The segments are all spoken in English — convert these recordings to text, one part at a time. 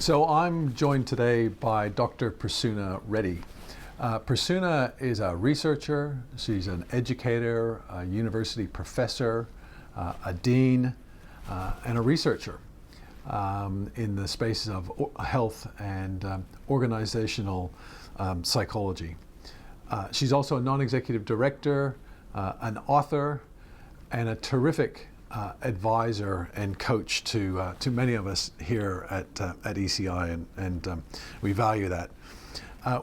So I'm joined today by Dr. Prasuna Reddy. Prasuna is a researcher, she's an educator, a university professor, a dean, and a researcher in the spaces of health and organizational psychology. She's also a non-executive director, an author, and a terrific advisor and coach to many of us here at ECI, and we value that.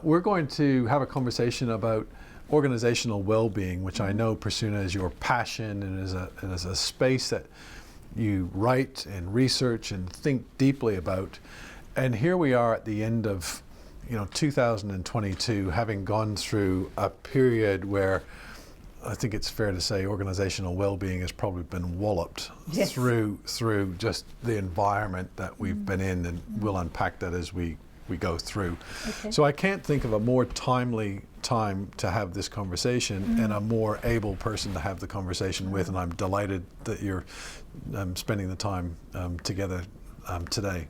We're going to have a conversation about organizational well-being, which I know, Prasuna, is your passion and is a space that you write and research and think deeply about. And here we are at the end of 2022, having gone through a period where I think it's fair to say organizational well-being has probably been walloped through just the environment that we've been in, and we'll unpack that as we go through. Okay. So I can't think of a more timely time to have this conversation and a more able person to have the conversation with, and I'm delighted that you're spending the time together today.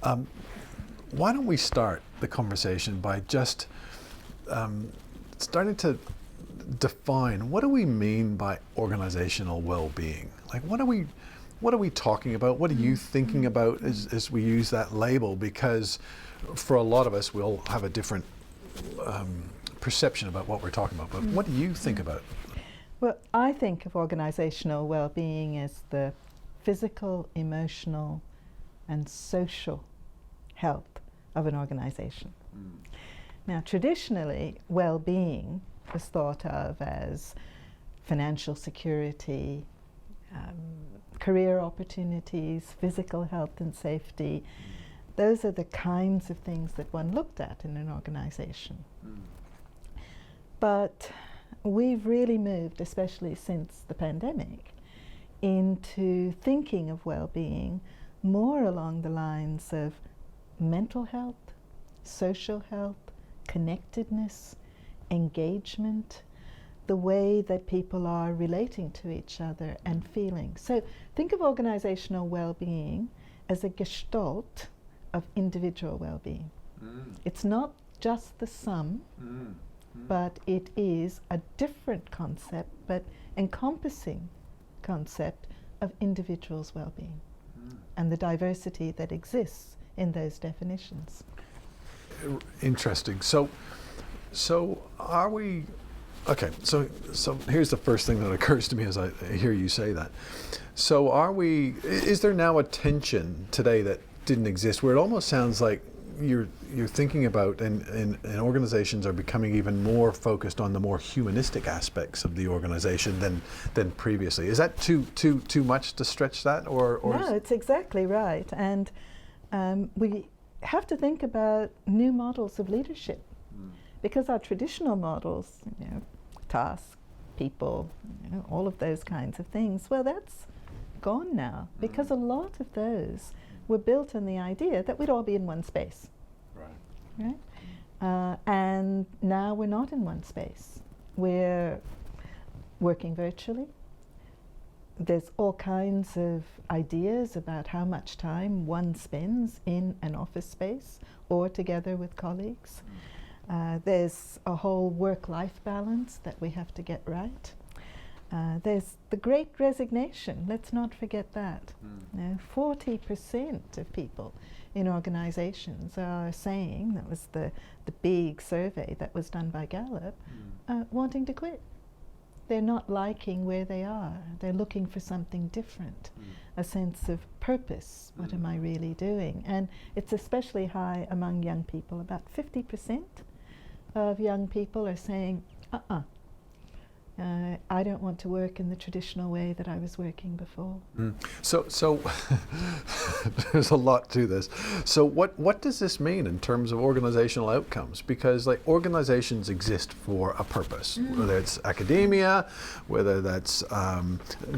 Why don't we start the conversation by just starting to define, what do we mean by organizational well-being? Like, what are we talking about? What are you thinking about as we use that label? Because for a lot of us, we'll have a different perception about what we're talking about. But what do you think about? Well, I think of organizational well-being as the physical, emotional, and social health of an organization. Now, traditionally, well-being was thought of as financial security, career opportunities, physical health and safety. Those are the kinds of things that one looked at in an organization. But we've really moved, especially since the pandemic, into thinking of well-being more along the lines of mental health, social health, connectedness, engagement, the way that people are relating to each other and feeling. So think of organizational well-being as a gestalt of individual well-being. It's not just the sum, but it is a different concept, but encompassing concept of individuals' well-being and the diversity that exists in those definitions. Interesting. So are we, okay, so here's the first thing that occurs to me as I hear you say that. So is there now a tension today that didn't exist, where it almost sounds like you're thinking about, and organizations are becoming even more focused on the more humanistic aspects of the organization than previously? Is that too much to stretch that, or No, it's exactly right. And we have to think about new models of leadership. Because our traditional models, task, people, all of those kinds of things, well, that's gone now, because a lot of those were built on the idea that we'd all be in one space. Right? And now we're not in one space. We're working virtually. There's all kinds of ideas about how much time one spends in an office space or together with colleagues. There's a whole work-life balance that we have to get right. There's the great resignation, let's not forget that. 40% of people in organizations are saying, that was the big survey that was done by Gallup, wanting to quit. They're not liking where they are. They're looking for something different, a sense of purpose. What am I really doing? And it's especially high among young people. About 50% of young people are saying, I don't want to work in the traditional way that I was working before. So there's a lot to this. So what does this mean in terms of organizational outcomes? Because organizations exist for a purpose, whether it's academia, whether that's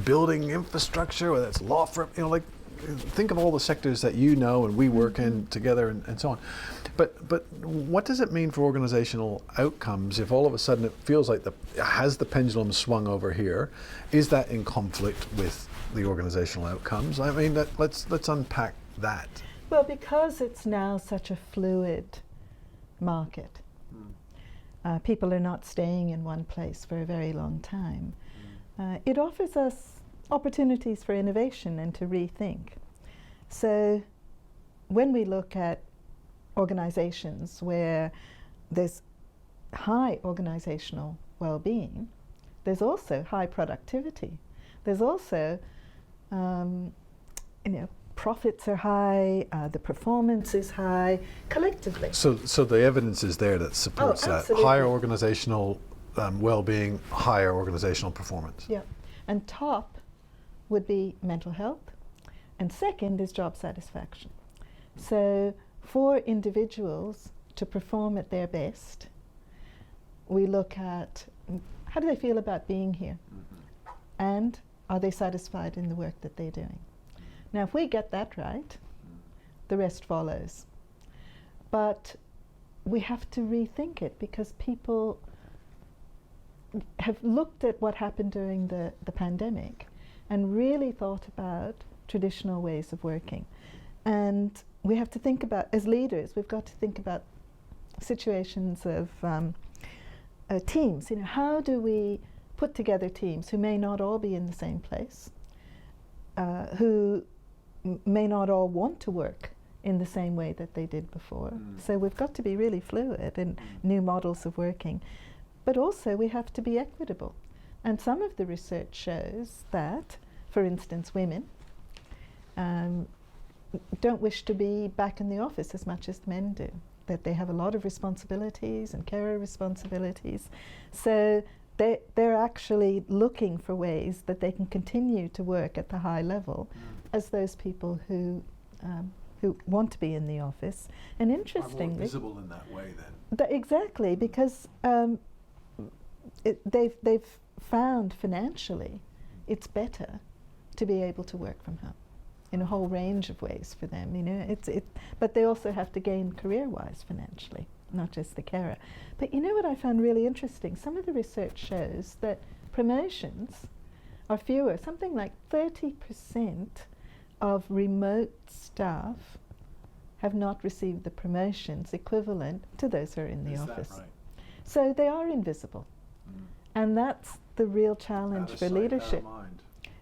building infrastructure, whether it's law firm, think of all the sectors that and we work in together and so on. But what does it mean for organizational outcomes if all of a sudden it feels like has the pendulum swung over here? Is that in conflict with the organizational outcomes? I mean, let's unpack that. Well, because it's now such a fluid market, people are not staying in one place for a very long time. It offers us opportunities for innovation and to rethink. So when we look at organizations where there's high organizational well-being, there's also high productivity. There's also, profits are high, the performance is high, collectively. So the evidence is there that supports that. Higher organizational well-being, higher organizational performance. Yeah. And top would be mental health, and second is job satisfaction. So for individuals to perform at their best, we look at how do they feel about being here, and are they satisfied in the work that they're doing. Now, if we get that right, the rest follows. But we have to rethink it, because people have looked at what happened during the pandemic and really thought about traditional ways of working. And we have to think about, as leaders, we've got to think about situations of teams. How do we put together teams who may not all be in the same place, who may not all want to work in the same way that they did before. So we've got to be really fluid in new models of working. But also we have to be equitable. And some of the research shows that, for instance, women don't wish to be back in the office as much as men do, that they have a lot of responsibilities and carer responsibilities. So they're actually looking for ways that they can continue to work at the high level as those people who want to be in the office. And interestingly, are more visible in that way then. Exactly, because they've found financially it's better to be able to work from home in a whole range of ways for them. But they also have to gain career-wise financially, not just the carer. But what I found really interesting? Some of the research shows that promotions are fewer. Something like 30% of remote staff have not received the promotions equivalent to those who are in the office. That right? So they are invisible. And that's the real challenge for leadership.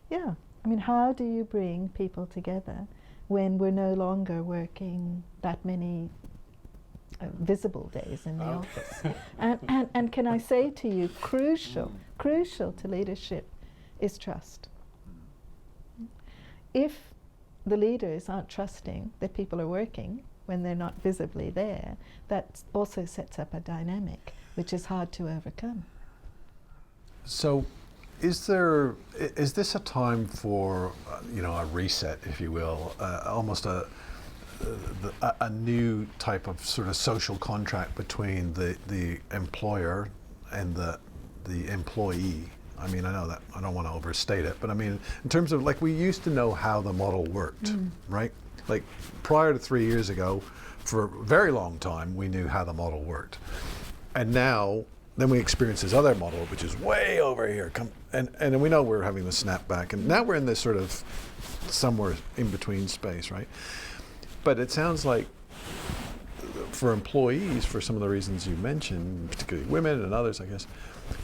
Yeah. How do you bring people together when we're no longer working that many visible days in the office? And can I say to you, crucial to leadership is trust. If the leaders aren't trusting that people are working when they're not visibly there, that also sets up a dynamic which is hard to overcome. So is this a time for a reset, if you will, almost a new type of sort of social contract between the employer and the employee? I know that I don't want to overstate it, but in terms of, like, we used to know how the model worked, right? Like prior to 3 years ago, for a very long time, we knew how the model worked. And now, then we experience this other model, which is way over here. And we know we're having the snapback. And now we're in this sort of somewhere in between space, right? But it sounds like for employees, for some of the reasons you mentioned, particularly women and others, I guess,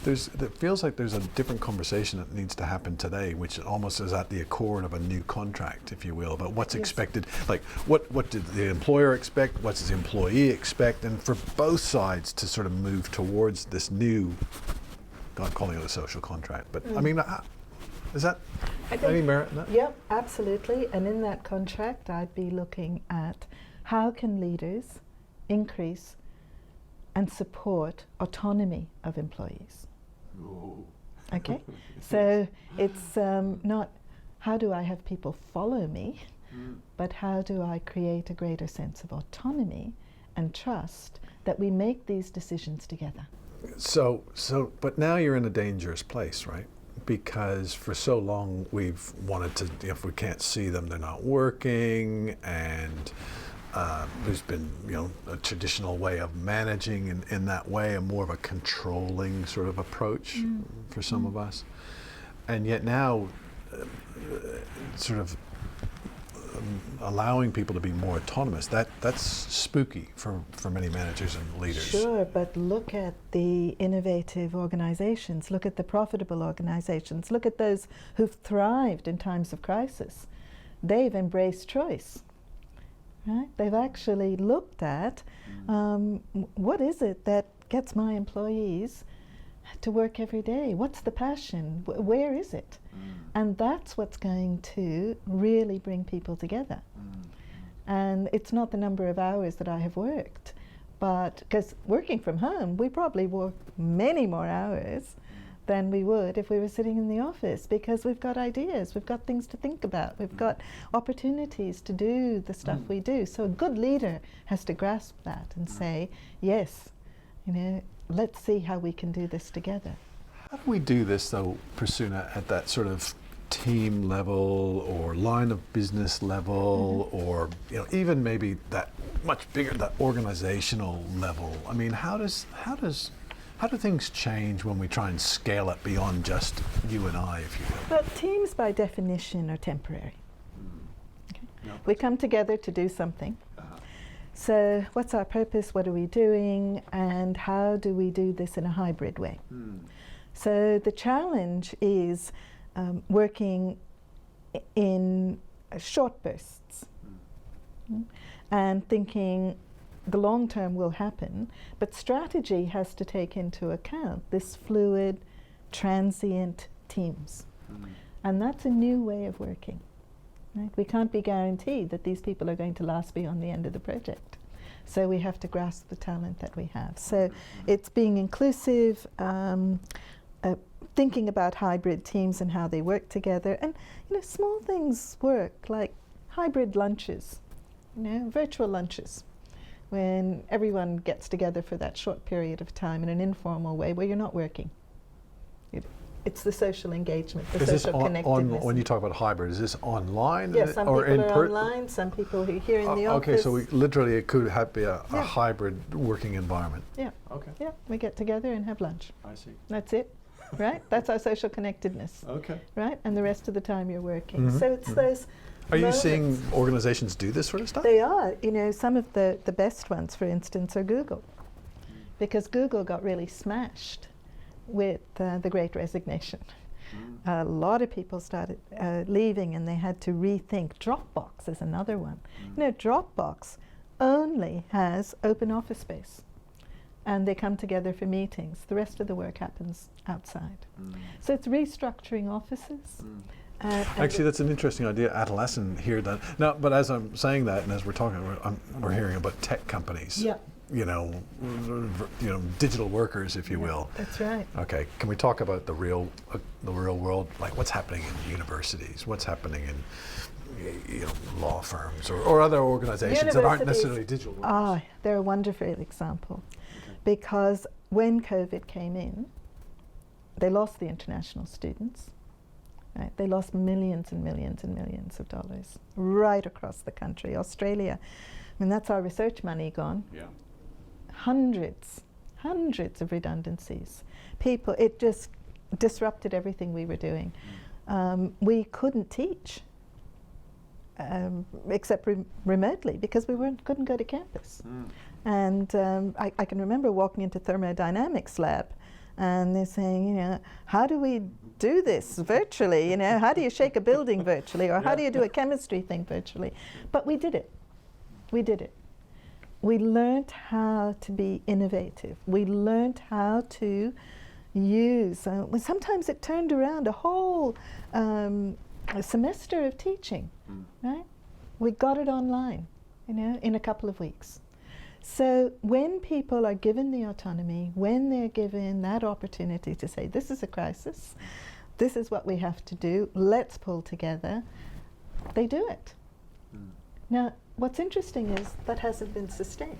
it feels like there's a different conversation that needs to happen today, which almost is at the accord of a new contract, if you will, about what's expected. Like, what did the employer expect? What does the employee expect? And for both sides to sort of move towards this new, not calling it a social contract, but is that any merit in that? Yep, absolutely. And in that contract, I'd be looking at how can leaders increase and support autonomy of employees. Ooh. Okay, so it's not how do I have people follow me, but how do I create a greater sense of autonomy and trust that we make these decisions together. So, but now you're in a dangerous place, right? Because for so long we've wanted to, if we can't see them, they're not working, and there's been, a traditional way of managing in that way, and more of a controlling sort of approach for some of us. And yet now, sort of allowing people to be more autonomous, that's spooky for many managers and leaders. Sure, but look at the innovative organizations, look at the profitable organizations, look at those who've thrived in times of crisis. They've embraced choice, right? They've actually looked at what is it that gets my employees to work every day? What's the passion? Where is it? And that's what's going to really bring people together. And it's not the number of hours that I have worked, but because working from home, we probably work many more hours than we would if we were sitting in the office, because we've got ideas, we've got things to think about, we've got opportunities to do the stuff we do. So a good leader has to grasp that and say, yes, you know, let's see how we can do this together. How do we do this, though, Prasuna, at that sort of team level or line of business level, or even maybe that much bigger, that organizational level? I mean, how do things change when we try and scale it beyond just you and I, if you will? Well, teams by definition are temporary. Okay. No, we come together to do something. So what's our purpose, what are we doing, and how do we do this in a hybrid way? So the challenge is working in short bursts and thinking the long term will happen, but strategy has to take into account this fluid, transient teams. And that's a new way of working. Right? We can't be guaranteed that these people are going to last beyond the end of the project. So we have to grasp the talent that we have. So it's being inclusive, thinking about hybrid teams and how they work together. And small things work, like hybrid lunches, virtual lunches, when everyone gets together for that short period of time in an informal way where you're not working. It's the social engagement, the social connectedness. When you talk about hybrid, is this online? Yes, some people are online, some people are here in the office. Okay, so it could be a hybrid working environment. Yeah. Okay. Yeah, we get together and have lunch. I see. That's it, right? That's our social connectedness. Okay. Right, and the rest of the time you're working. So it's those. Are you seeing organizations do this sort of stuff? They are. Some of the best ones, for instance, are Google, because Google got really smashed with the Great Resignation. A lot of people started leaving, and they had to rethink. Dropbox is another one. Dropbox only has open office space, and they come together for meetings. The rest of the work happens outside. So it's restructuring offices. Actually, that's an interesting idea. Adolescent here then. Now, but as I'm saying that, and as we're talking, we're hearing about tech companies. Yeah. Digital workers, if you will. That's right. Okay, can we talk about the real world, like what's happening in universities, what's happening in law firms or other organizations that aren't necessarily digital workers? They're a wonderful example, because when COVID came in, they lost the international students. Right? They lost millions and millions and millions of dollars right across the country. Australia, that's our research money gone. Yeah. Hundreds of redundancies. It just disrupted everything we were doing. We couldn't teach except remotely, because we couldn't go to campus. And I can remember walking into thermodynamics lab, and they're saying, how do we do this virtually? How do you shake a building virtually, or how do you do a chemistry thing virtually? But we did it. We learned how to be innovative. We learned how to use, sometimes it turned around a whole a semester of teaching, right? We got it online, in a couple of weeks. So when people are given the autonomy, when they're given that opportunity to say, this is a crisis, this is what we have to do, let's pull together, they do it. Now, what's interesting is that hasn't been sustained.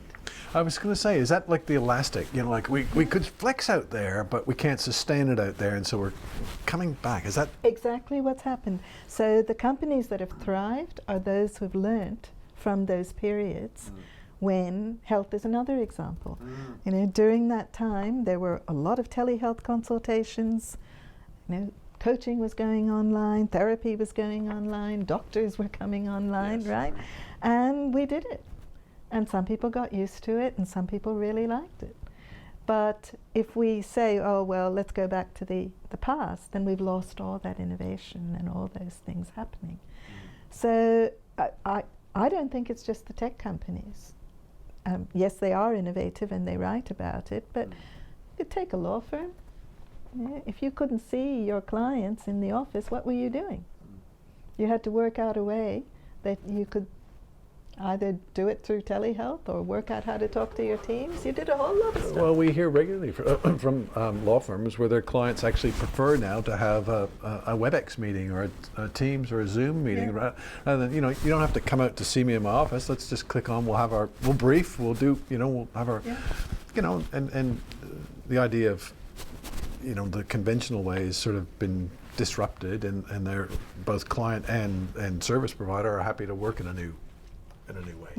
I was going to say, is that like the elastic? Like we could flex out there, but we can't sustain it out there, and so we're coming back. Is that exactly what's happened? So the companies that have thrived are those who've learned from those periods. When health is another example. During that time, there were a lot of telehealth consultations. coaching was going online, therapy was going online, doctors were coming online, Yes. right? And we did it. And some people got used to it, and some people really liked it. But if we say, oh, well, let's go back to the past, then we've lost all that innovation and all those things happening. So I don't think it's just the tech companies. Yes, they are innovative and they write about it, but you take a law firm. Yeah, if you couldn't see your clients in the office, what were you doing? You had to work out a way that you could either do it through telehealth or work out how to talk to your teams. You did a whole lot of stuff. Well, we hear regularly from law firms where their clients actually prefer now to have a WebEx meeting or a Teams or a Zoom meeting, rather than, you don't have to come out to see me in my office. Let's just click on. We'll brief. We'll do. We'll have our. And the idea of, the conventional way has sort of been disrupted, and they're both client and service provider are happy to work in a new way.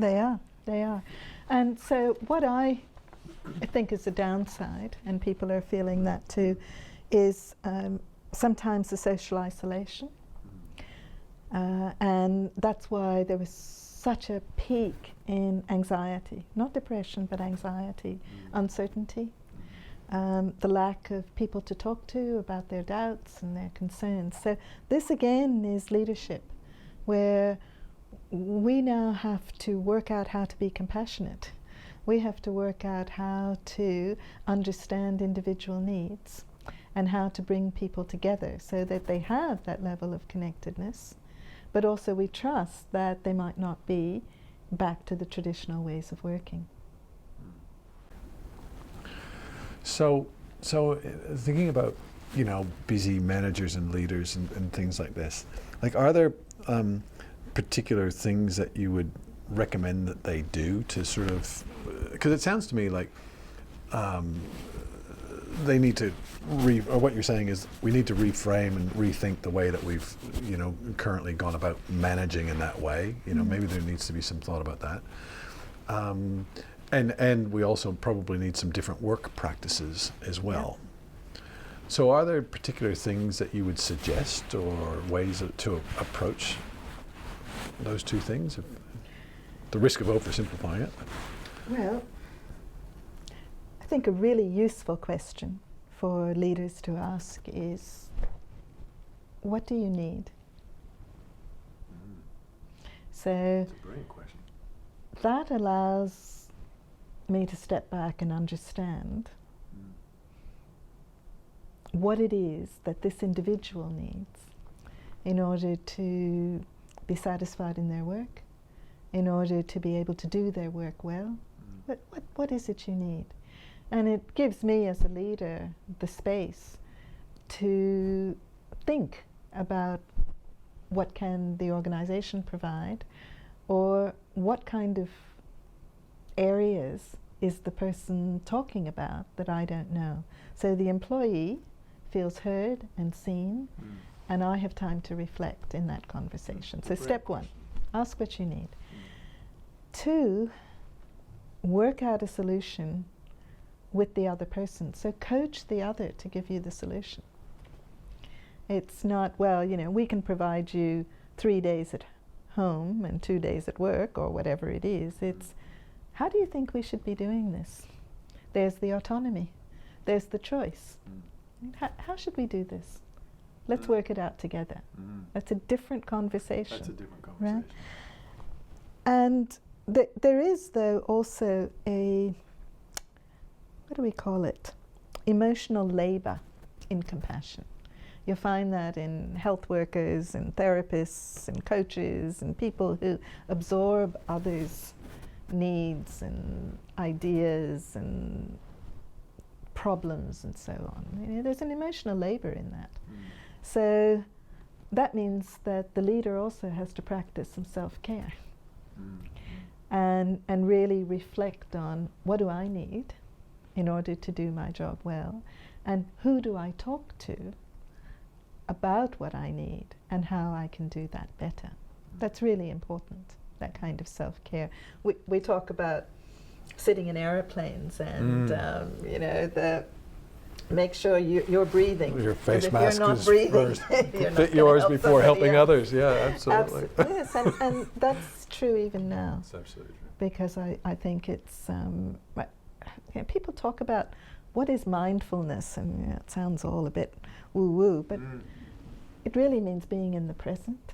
They are. And so what I think is a downside, and people are feeling that too, is sometimes the social isolation. And that's why there was such a peak in anxiety, not depression, but anxiety, uncertainty, the lack of people to talk to about their doubts and their concerns. So this again is leadership, where we now have to work out how to be compassionate. We have to work out how to understand individual needs and how to bring people together so that they have that level of connectedness, but also we trust that they might not be back to the traditional ways of working. So thinking about, busy managers and leaders and things like this, like, are there particular things that you would recommend that they do to sort of, because it sounds to me like they need to or what you're saying is we need to reframe and rethink the way that we've currently gone about managing in that way. Maybe there needs to be some thought about that, and we also probably need some different work practices as well. So are there particular things that you would suggest or ways to approach those two things, the risk of oversimplifying it? Well, I think a really useful question for leaders to ask is, what do you need? So That's a brilliant question. that allows me to step back and understand what it is that this individual needs in order to be satisfied in their work, in order to be able to do their work well. What is it you need? And it gives me as a leader the space to think about what can the organization provide, or what kind of areas is the person talking about that I don't know. So the employee feels heard and seen, and I have time to reflect in that conversation. So step one, ask what you need. Two, work out a solution with the other person. So coach the other to give you the solution. It's not, well, we can provide you 3 days at home and 2 days at work, or whatever it is. It's, how do you think we should be doing this? There's the autonomy. There's the choice. How should we do this? Let's work it out together. That's a different conversation. That's a different conversation. Right? And there is, though, also a, what do we call it? Emotional labor in compassion. You find that in health workers and therapists and coaches and people who absorb others' needs and ideas and problems and so on. There's an emotional labor in that. So that means that the leader also has to practice some self-care and really reflect on, what do I need in order to do my job well, and who do I talk to about what I need and how I can do that better. That's really important, that kind of self-care. We talk about sitting in airplanes and the make sure you're breathing. Your face if mask you're not is breathing, first. you're not Fit gonna yours help before somebody helping else. others. Yeah, absolutely. Yes, and that's true even now. That's absolutely true. Because I think it's people talk about what is mindfulness, and it sounds all a bit woo-woo, but it really means being in the present.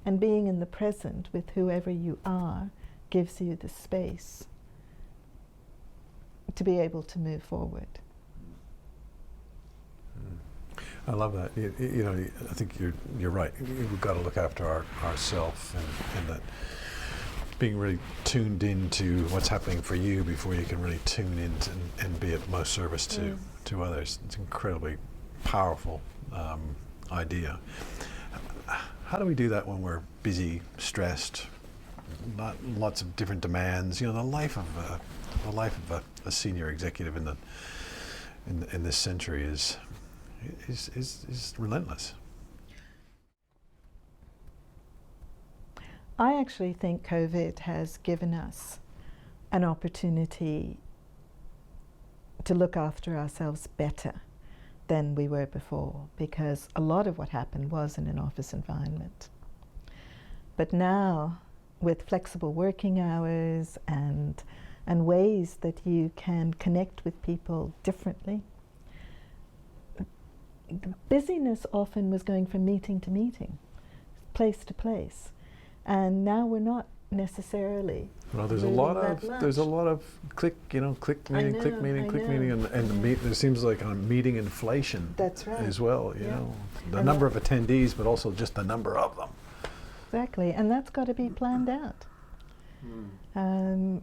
And being in the present with whoever you are gives you the space to be able to move forward. I love that. You know, I think you're right. We've got to look after ourselves, and that being really tuned into what's happening for you before you can really tune in and be of most service to others. It's an incredibly powerful idea. How do we do that when we're busy, stressed, lots of different demands? You know, the life of a senior executive in this century is relentless. I actually think COVID has given us an opportunity to look after ourselves better than we were before, because a lot of what happened was in an office environment. But now, with flexible working hours and ways that you can connect with people differently, the busyness often was going from meeting to meeting, place to place, and now we're not necessarily. Well, there's a lot of click meeting, and there seems like a meeting inflation. That's right. As well, you know, the number of attendees, but also just the number of them. Exactly, and that's got to be planned out.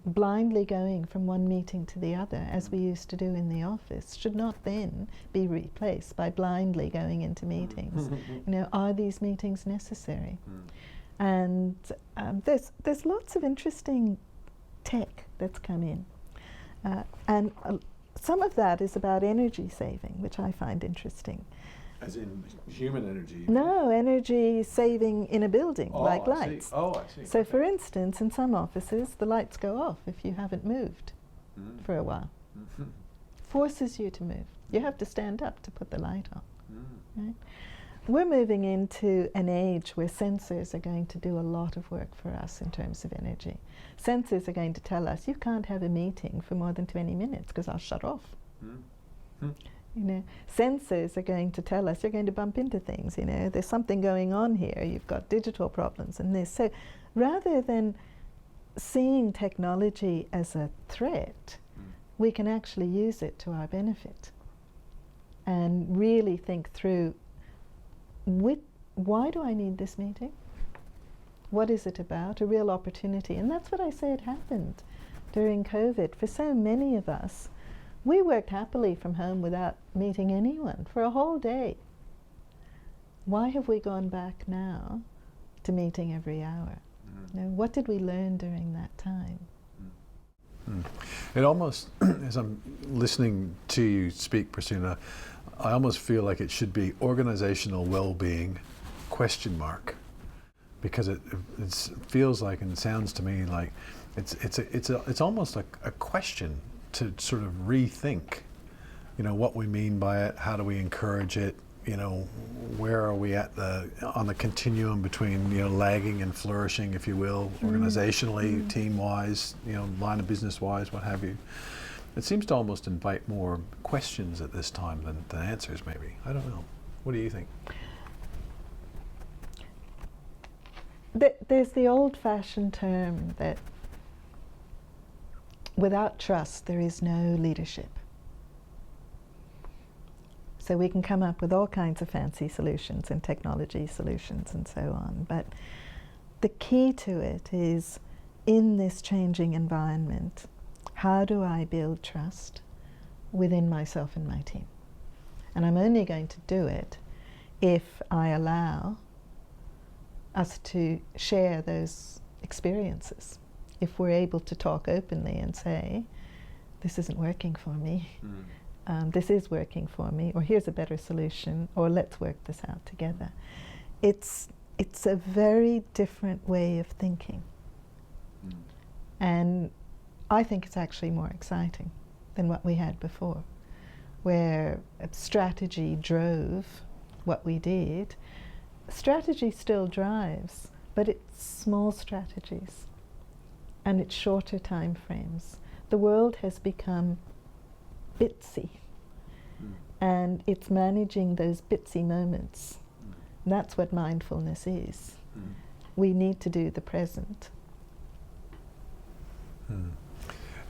Blindly going from one meeting to the other, as we used to do in the office, should not then be replaced by blindly going into meetings. You know, are these meetings necessary? And there's lots of interesting tech that's come in, and some of that is about energy saving, which I find interesting. As in human energy? No, energy saving in a building, like lights. Oh, I see. So for instance, in some offices, the lights go off if you haven't moved for a while. Forces you to move. You have to stand up to put the light on. Right? We're moving into an age where sensors are going to do a lot of work for us in terms of energy. Sensors are going to tell us, you can't have a meeting for more than 20 minutes because I'll shut off. You know, sensors are going to tell us you're going to bump into things, you know, there's something going on here, you've got digital problems and this. So rather than seeing technology as a threat, we can actually use it to our benefit and really think through, why do I need this meeting? What is it about? A real opportunity. And that's what I say it happened during COVID. For so many of us, we worked happily from home without meeting anyone for a whole day. Why have we gone back now to meeting every hour? You know, what did we learn during that time? It almost, as I'm listening to you speak, Prasuna, I almost feel like it should be organizational well-being ? Because it feels like, and it sounds to me like it's almost like a question to sort of rethink, you know, what we mean by it, how do we encourage it, you know, where are we on the continuum between, you know, lagging and flourishing, if you will, organizationally, team-wise, you know, line of business-wise, what have you. It seems to almost invite more questions at this time than answers, maybe. I don't know. What do you think? There's the old-fashioned term that without trust, there is no leadership. So we can come up with all kinds of fancy solutions and technology solutions and so on, but the key to it is, in this changing environment, how do I build trust within myself and my team? And I'm only going to do it if I allow us to share those experiences. If we're able to talk openly and say, this isn't working for me, this is working for me, or here's a better solution, or let's work this out together. It's a very different way of thinking. And I think it's actually more exciting than what we had before. where strategy drove what we did, strategy still drives, but it's small strategies and it's shorter time frames. The world has become bitsy, and it's managing those bitsy moments. That's what mindfulness is. We need to do the present.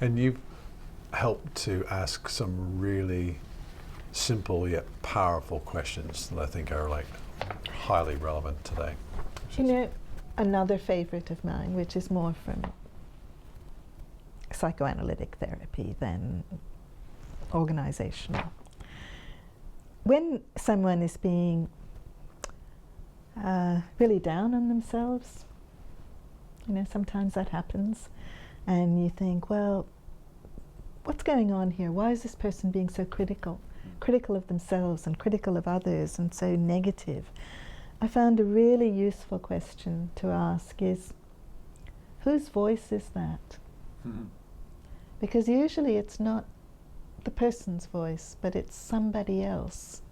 And you've helped to ask some really simple yet powerful questions that I think are like highly relevant today. You know, another favorite of mine, which is more from psychoanalytic therapy than organizational. When someone is being really down on themselves, you know, sometimes that happens, and you think, well, what's going on here? Why is this person being so critical of themselves and critical of others and so negative? I found a really useful question to ask is, whose voice is that? Because usually it's not the person's voice, but it's somebody else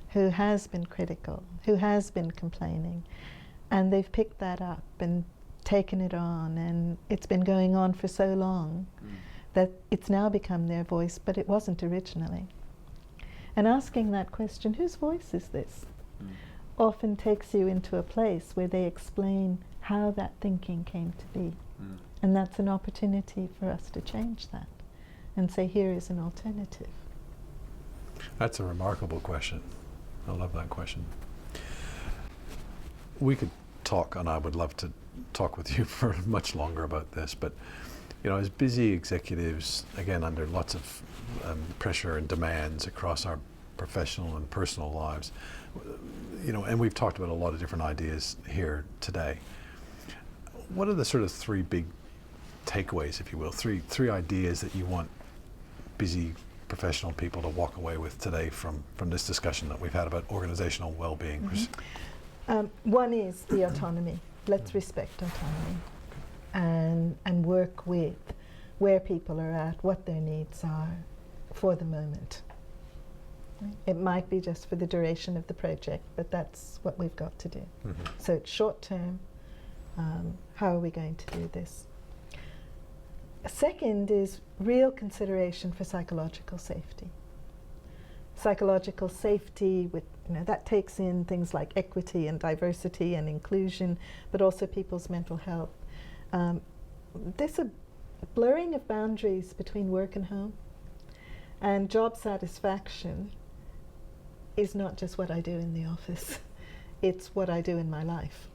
who has been critical, who has been complaining, and they've picked that up and taken it on, and it's been going on for so long that it's now become their voice, but it wasn't originally. And asking that question, whose voice is this, often takes you into a place where they explain how that thinking came to be. And that's an opportunity for us to change that and say, here is an alternative. That's a remarkable question. I love that question. We could talk, and I would love to talk with you for much longer about this, but you know, as busy executives, again, under lots of pressure and demands across our professional and personal lives, you know, and we've talked about a lot of different ideas here today. What are the sort of three big takeaways, if you will, three ideas that you want busy professional people to walk away with today from this discussion that we've had about organizational well-being? One is the autonomy. Let's respect autonomy and work with where people are at, what their needs are for the moment. It might be just for the duration of the project, but that's what we've got to do. So it's short term. How are we going to do this? A second is real consideration for psychological safety. Psychological safety, with, you know, that takes in things like equity and diversity and inclusion, but also people's mental health. There's a blurring of boundaries between work and home, and job satisfaction is not just what I do in the office, it's what I do in my life.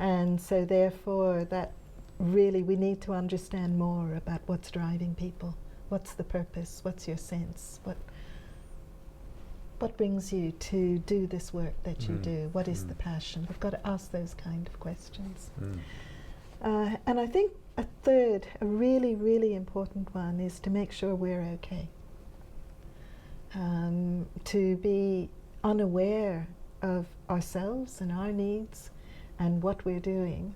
And so therefore that really we need to understand more about what's driving people. What's the purpose? What's your sense? What brings you to do this work that you do? What is the passion? We've got to ask those kind of questions. And I think a third, a really, really important one, is to make sure we're okay. To be unaware of ourselves and our needs and what we're doing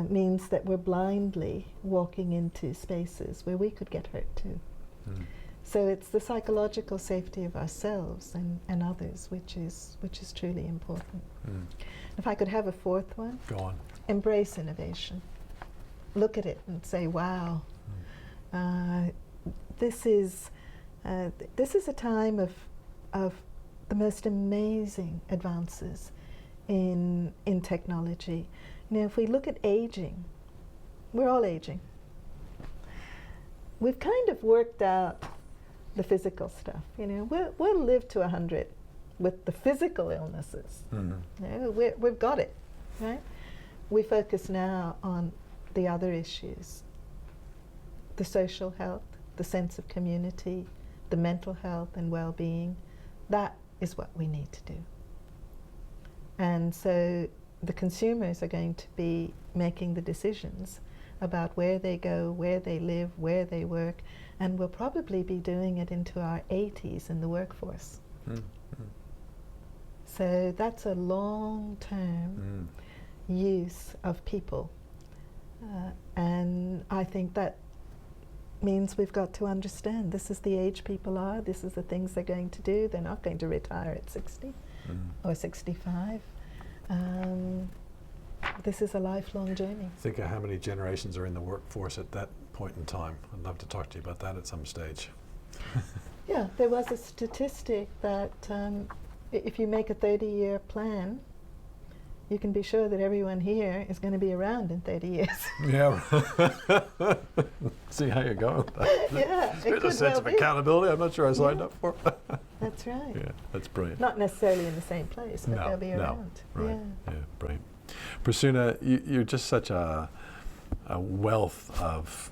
means that we're blindly walking into spaces where we could get hurt too. So it's the psychological safety of ourselves and others which is truly important. If I could have a fourth one, go on. Embrace innovation. Look at it and say, wow, this is a time of the most amazing advances in technology. You know, if we look at aging, we're all aging. We've kind of worked out the physical stuff. You know, we'll live to 100 with the physical illnesses. You know, we've got it, right? We focus now on the other issues, the social health, the sense of community, the mental health and well-being. That is what we need to do. And so the consumers are going to be making the decisions about where they go, where they live, where they work, and we'll probably be doing it into our 80s in the workforce. So that's a long-term use of people. And I think that means we've got to understand this is the age people are, this is the things they're going to do. They're not going to retire at 60 or 65. This is a lifelong journey. Think of how many generations are in the workforce at that point in time. I'd love to talk to you about that at some stage. Yeah, there was a statistic that if you make a 30-year plan, you can be sure that everyone here is going to be around in 30 years. Yeah. See how you go. Yeah, There's a sense of accountability I'm not sure I signed up for. That's right. Yeah, that's brilliant. Not necessarily in the same place, but No, they'll be around. Right. Yeah. Yeah, brilliant. Prasuna, you're just such a wealth of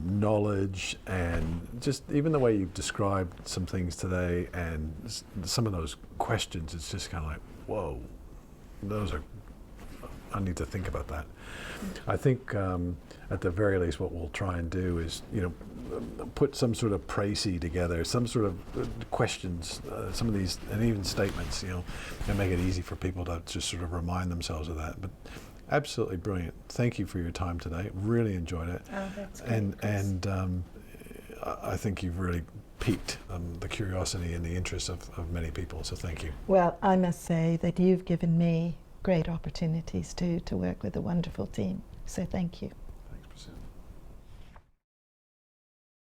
knowledge, and just even the way you've described some things today and some of those questions, it's just kind of like, whoa, I need to think about that. I think at the very least what we'll try and do is, put some sort of précis together, some sort of questions, some of these, and even statements, and make it easy for people to just sort of remind themselves of that. But absolutely brilliant. Thank you for your time today. Really enjoyed it. Oh, that's great, And I think you've really piqued the curiosity and the interest of many people, so thank you. Well, I must say that you've given me great opportunities to work with a wonderful team. So thank you.